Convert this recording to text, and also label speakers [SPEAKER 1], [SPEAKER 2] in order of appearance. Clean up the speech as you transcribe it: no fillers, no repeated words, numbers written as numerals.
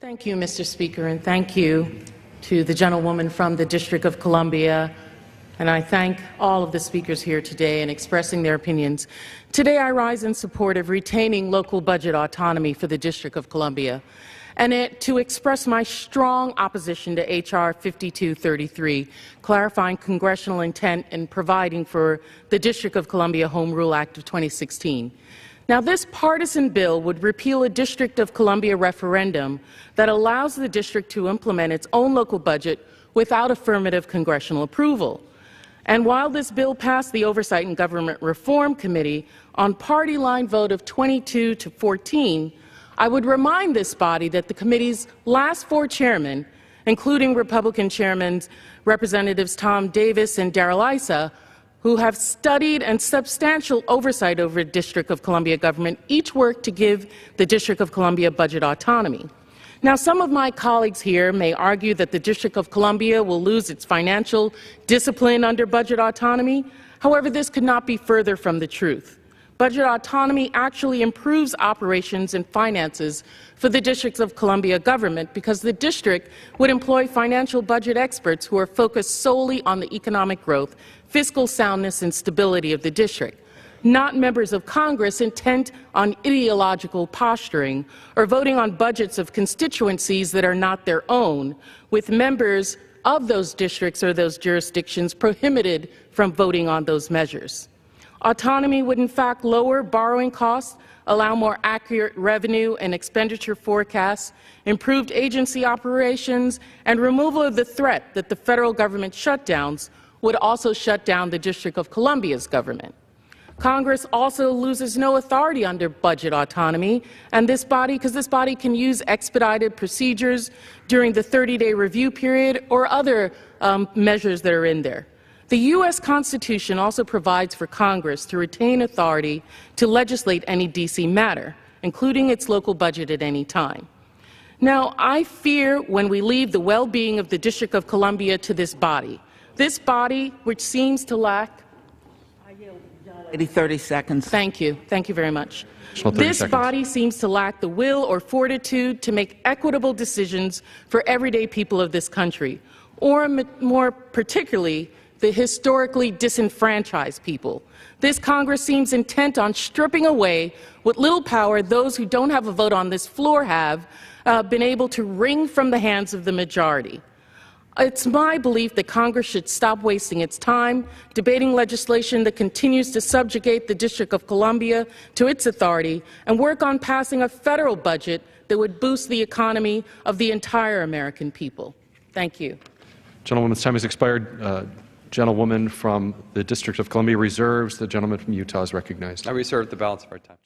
[SPEAKER 1] Thank you, Mr. Speaker, and thank you to the gentlewoman from the District of Columbia. And I thank all of the speakers here today in expressing their opinions. Today I rise in support of retaining local budget autonomy for the District of Columbia and to express my strong opposition to H.R. 5233, clarifying congressional intent and providing for the District of Columbia Home Rule Act of 2016. Now, this partisan bill would repeal a District of Columbia referendum that allows the district to implement its own local budget without affirmative congressional approval. And while this bill passed the Oversight and Government Reform Committee on party line vote of 22 to 14, I would remind this body that the committee's last 4 chairmen, including Republican chairmen Representatives Tom Davis and Darrell Issa, who have studied and substantial oversight over District of Columbia government, each worked to give the District of Columbia budget autonomy. Now, some of my colleagues here may argue that the District of Columbia will lose its financial discipline under budget autonomy. However, this could not be further from the truth. Budget autonomy actually improves operations and finances for the District of Columbia government because the district would employ financial budget experts who are focused solely on the economic growth, fiscal soundness, and stability of the district, not members of Congress intent on ideological posturing or voting on budgets of constituencies that are not their own, with members of those districts or those jurisdictions prohibited from voting on those measures. Autonomy would in fact lower borrowing costs, allow more accurate revenue and expenditure forecasts, improved agency operations, and removal of the threat that the federal government shutdowns would also shut down the District of Columbia's government. Congress also loses no authority under budget autonomy, and because this body can use expedited procedures during the 30-day review period or other measures that are in there. The U.S. Constitution also provides for Congress to retain authority to legislate any D.C. matter, including its local budget at any time. Now, I fear when we leave the well-being of the District of Columbia to this body, which seems to lack—
[SPEAKER 2] 30 seconds.
[SPEAKER 1] Thank you. Thank you very much. This body seems to lack the will or fortitude to make equitable decisions for everyday people of this country, or more particularly, the historically disenfranchised people. This Congress seems intent on stripping away what little power those who don't have a vote on this floor have been able to wring from the hands of the majority. It's my belief that Congress should stop wasting its time debating legislation that continues to subjugate the District of Columbia to its authority and work on passing a federal budget that would boost the economy of the entire American people. Thank you.
[SPEAKER 3] Gentlewoman's time has expired. Gentlewoman from the District of Columbia reserves. The gentleman from Utah is recognized.
[SPEAKER 4] I reserve the balance of our time.